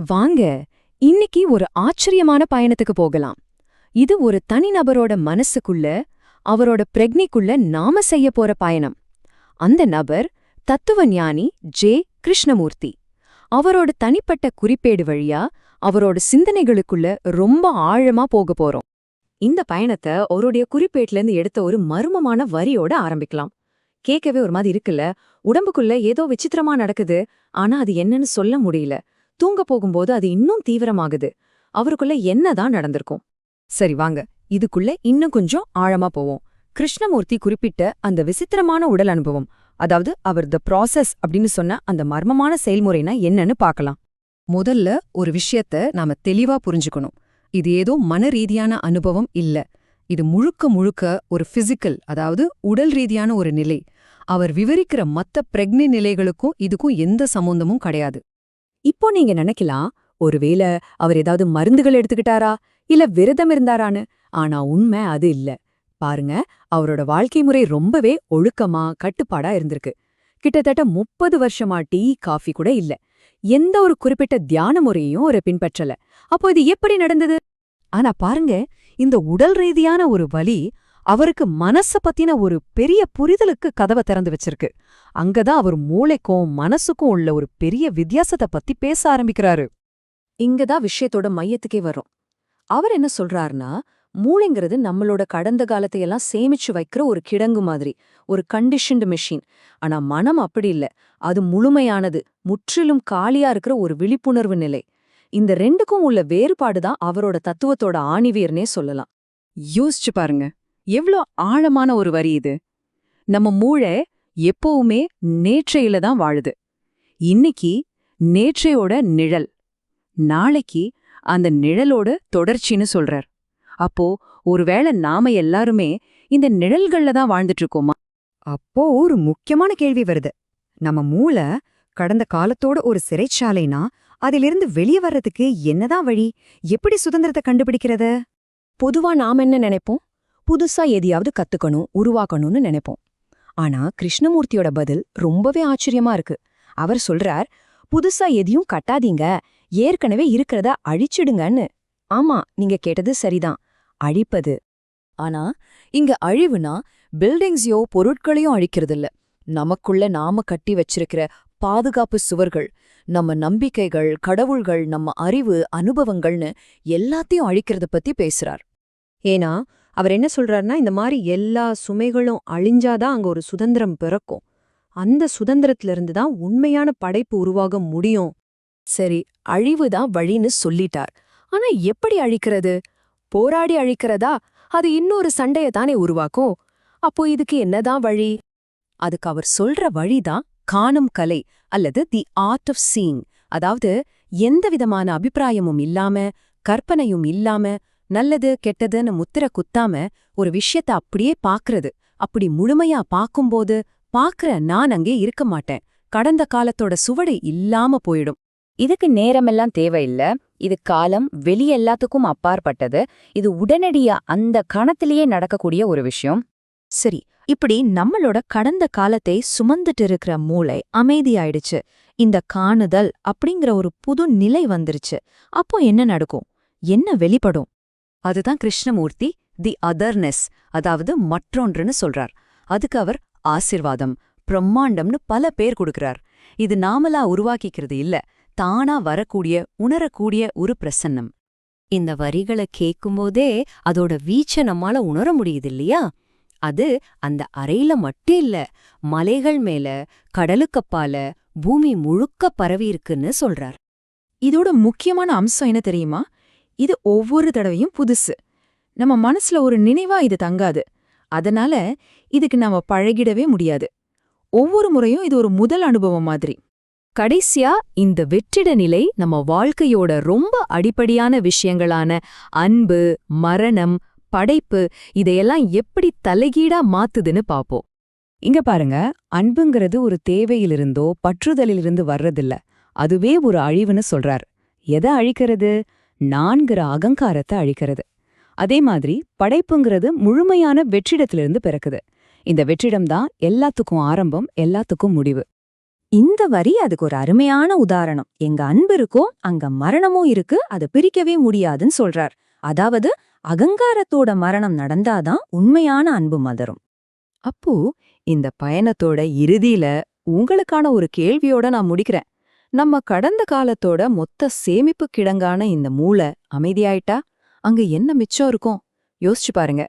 வாங்க இன்னைக்கு ஒரு ஆச்சரியமான பயணத்துக்கு போகலாம். இது ஒரு தனிநபரோட மனசுக்குள்ள, அவரோட பிரக்னிக்குள்ள நாம செய்ய போற பயணம். அந்த நபர் தத்துவ ஞானி ஜே. கிருஷ்ணமூர்த்தி. அவரோட தனிப்பட்ட குறிப்பேடு வழியா அவரோட சிந்தனைகளுக்குள்ள ரொம்ப ஆழமா போக போறோம். இந்த பயணத்தை அவருடைய குறிப்பேட்டிலேருந்து எடுத்த ஒரு மர்மமான வரியோட ஆரம்பிக்கலாம். கேட்கவே ஒரு மாதிரி இருக்குல்ல, உடம்புக்குள்ள ஏதோ விசித்திரமா நடக்குது, ஆனா அது என்னன்னு சொல்ல முடியல. தூங்க போகும்போது அது இன்னும் தீவிரமாகுது. அவருக்குள்ள என்னதான் நடந்திருக்கும்? சரி வாங்க, இதுக்குள்ள இன்னும் கொஞ்சம் ஆழமா போவோம். கிருஷ்ணமூர்த்தி குறிப்பிட்ட அந்த விசித்திரமான உடல் அனுபவம், அதாவது அவர் த ப்ராசஸ் அப்படின்னு சொன்ன அந்த மர்மமான செயல்முறைனா என்னன்னு பார்க்கலாம். முதல்ல ஒரு விஷயத்த நாம தெளிவா புரிஞ்சுக்கணும். இது ஏதோ மன ரீதியான அனுபவம் இல்ல. இது முழுக்க முழுக்க ஒரு பிசிக்கல், அதாவது உடல் ரீதியான ஒரு நிலை. அவர் விவரிக்கிற மத்த பிரெக்னி நிலைகளுக்கும் இதுக்கும் எந்த சம்பந்தமும் கிடையாது. இப்போ நீங்க நினைக்கலாம், ஒருவேளை அவர் ஏதாவது மருந்துகள் எடுத்துக்கிட்டாரா இல்ல விரதம் இருந்தாரான்னு. ஆனா உண்மை அது இல்ல. பாருங்க, அவரோட வாழ்க்கை முறை ரொம்பவே ஒழுக்கமா கட்டுப்பாடா இருந்திருக்கு. கிட்டத்தட்ட 30 வருஷமா டீ காஃபி கூட இல்ல. எந்த ஒரு குறிப்பிட்ட தியான முறையையும் அவர் பின்பற்றல. அப்போ இது எப்படி நடந்தது? ஆனா பாருங்க, இந்த உடல் ரீதியான ஒரு வலி அவருக்கு மனச பத்தின ஒரு பெரிய புரிதலுக்கு கதவை திறந்து வச்சிருக்கு. அங்கதான் அவர் மூளைக்கும் மனசுக்கும் உள்ள ஒரு பெரிய வித்தியாசத்தை பத்தி பேச ஆரம்பிக்கிறாரு. இங்கதான் விஷயத்தோட மையத்துக்கே வரும். அவர் என்ன சொல்றாருன்னா, மூளைங்கிறது நம்மளோட கடந்த காலத்தையெல்லாம் சேமிச்சு வைக்கிற ஒரு கிடங்கு மாதிரி, ஒரு கண்டிஷன்டு மெஷின். ஆனா மனம் அப்படி இல்ல. அது முழுமையானது, முற்றிலும் காலியா இருக்கிற ஒரு விழிப்புணர்வு நிலை. இந்த ரெண்டுக்கும் உள்ள வேறுபாடுதான் அவரோட தத்துவத்தோட ஆணிவேர்னே சொல்லலாம். யோசிச்சு பாருங்க, எவ்ளோ ஆழமான ஒரு வரி இது. நம்ம மூளை எப்பவுமே நேற்றையில தான் வாழுது. இன்னைக்கு நேற்றையோட நிழல், நாளைக்கு அந்த நிழலோட தொடர்ச்சின்னு சொல்றார். அப்போ ஒருவேளை நாம எல்லாருமே இந்த நிழல்கள்ல தான் வாழ்ந்துட்டு இருக்கோமா? அப்போ ஒரு முக்கியமான கேள்வி வருது. நம்ம மூளை கடந்த காலத்தோட ஒரு சிறைச்சாலைனா அதிலிருந்து வெளியே வர்றதுக்கு என்னதான் வழி? எப்படி சுதந்திரத்தை கண்டுபிடிக்கிறது? பொதுவா நாம என்ன நினைப்போம்? புதுசா எதையாவது கத்துக்கணும், உருவாக்கணும்னு நினைப்போம். ஆனா கிருஷ்ணமூர்த்தியோட பதில் ரொம்பவே ஆச்சரியமா இருக்கு. அவர் சொல்றார், புதுசா எதையும் கட்டாதீங்க, ஏற்கனவே இருக்கிறத அழிச்சிடுங்கன்னு. ஆமா, நீங்க கேட்டது சரிதான், அழிப்பது. ஆனா இங்க அழிவுனா பில்டிங்ஸையோ பொருட்களையோ அழிக்கிறதில்ல. நமக்குள்ள நாம கட்டி வச்சிருக்கிற பாதுகாப்பு சுவர்கள், நம்ம நம்பிக்கைகள், கடவுள்கள், நம்ம அறிவு, அனுபவங்கள்னு எல்லாத்தையும் அழிக்கிறத பத்தி பேசுறார். ஏன்னா அவர் என்ன சொல்றாருன்னா, இந்த மாதிரி எல்லா சுமைகளும் அழிஞ்சாதான் அங்க ஒரு சுதந்திரம் பிறக்கும். அந்த சுதந்திரத்திலிருந்து தான் உண்மையான படைப்பு உருவாக முடியும். சரி, அழிவுதான் வழின்னு சொல்லிட்டார். ஆனா எப்படி அழிக்கிறது? போராடி அழிக்கிறதா? அது இன்னொரு சண்டைய தானே உருவாக்கும். அப்போ இதுக்கு என்னதான் வழி? அதுக்கு அவர் சொல்ற வழிதான் காணும் கலை, அல்லது தி ஆர்ட் ஆஃப் சீயிங். அதாவது எந்த விதமான அபிப்பிராயமும் இல்லாம, கற்பனையும் இல்லாம, நல்லது கெட்டதுன்னு முத்திர குத்தாம ஒரு விஷயத்த அப்படியே பாக்குறது. அப்படி முழுமையா பாக்கும்போது பாக்குற நான் அங்கே இருக்க மாட்டேன். கடந்த காலத்தோட சுவடு இல்லாம போயிடும். இதுக்கு நேரமெல்லாம் தேவையில்ல. இது காலம், வெளி எல்லாத்துக்கும் அப்பாற்பட்டது. இது உடனடியா அந்த கணத்திலேயே நடக்கக்கூடிய ஒரு விஷயம். சரி, இப்படி நம்மளோட கடந்த காலத்தை சுமந்துட்டு இருக்கிற மூளை அமைதியாயிடுச்சு. இந்த காணுதல் அப்படிங்கிற ஒரு புது நிலை வந்துருச்சு. அப்போ என்ன நடக்கும்? என்ன வெளிப்படும்? அதுதான் கிருஷ்ணமூர்த்தி தி அதர்னஸ், அதாவது மற்றொன்றுன்னு சொல்றார். அதுக்கு அவர் ஆசிர்வாதம், பிரம்மாண்டம்னு பல பேர் கொடுக்கிறார். இது நாமலா உருவாக்கிக்கிறது இல்ல, தானா வரக்கூடிய, உணரக்கூடிய ஒரு பிரசன்னம். இந்த வரிகளை கேட்கும்போதே அதோட வீச்ச நம்மால உணர முடியுது இல்லையா? அது அந்த அறையில மட்டும் இல்ல, மலைகள் மேல, கடலுக்கப்பால, பூமி முழுக்க பரவி இருக்குன்னு சொல்றார். இதோட முக்கியமான அம்சம் என்ன தெரியுமா? இது ஒவ்வொரு தடவையும் புதுசு. நம்ம மனசுல ஒரு நினைவா இது தங்காது. அதனால இதுக்கு நாம பழகிடவே முடியாது. ஒவ்வொரு முறையும் இது ஒரு முதல் அனுபவம் மாதிரி. கடைசியா இந்த வெற்றிட நிலை நம்ம வாழ்க்கையோட ரொம்ப அடிப்படையான விஷயங்களான அன்பு, மரணம், படைப்பு, இதையெல்லாம் எப்படி தலைகீடா மாத்துதுன்னு பாப்போம். இங்க பாருங்க, அன்புங்கிறது ஒரு தேவையிலிருந்தோ பற்றுதலிலிருந்து வர்றதில்ல. அதுவே ஒரு அழிவுன்னு சொல்றார். எதை அழிக்கிறது? நான்கிற அகங்காரத்தை அழிக்கிறது. அதே மாதிரி படைப்புங்கிறது முழுமையான வெற்றிடத்திலிருந்து பிறக்குது. இந்த வெற்றிடம்தான் எல்லாத்துக்கும் ஆரம்பம், எல்லாத்துக்கும் முடிவு. இந்த வரி அதுக்கு ஒரு அருமையான உதாரணம். எங்க அன்பு இருக்கோ அங்க மரணமும் இருக்கு, அதை பிரிக்கவே முடியாதுன்னு சொல்றார். அதாவது அகங்காரத்தோட மரணம் நடந்தாதான் உண்மையான அன்பு மலரும். அப்போ இந்த பயணத்தோட இறுதியில உங்களுக்கான ஒரு கேள்வியோட நான் முடிக்கிறேன். நம்ம கடந்த காலத்தோட மொத்த சேமிப்பு கிடங்கான இந்த மூளை அமைதியாயிட்டா அங்க என்ன மிச்சம் இருக்கும்? யோசிச்சு பாருங்க.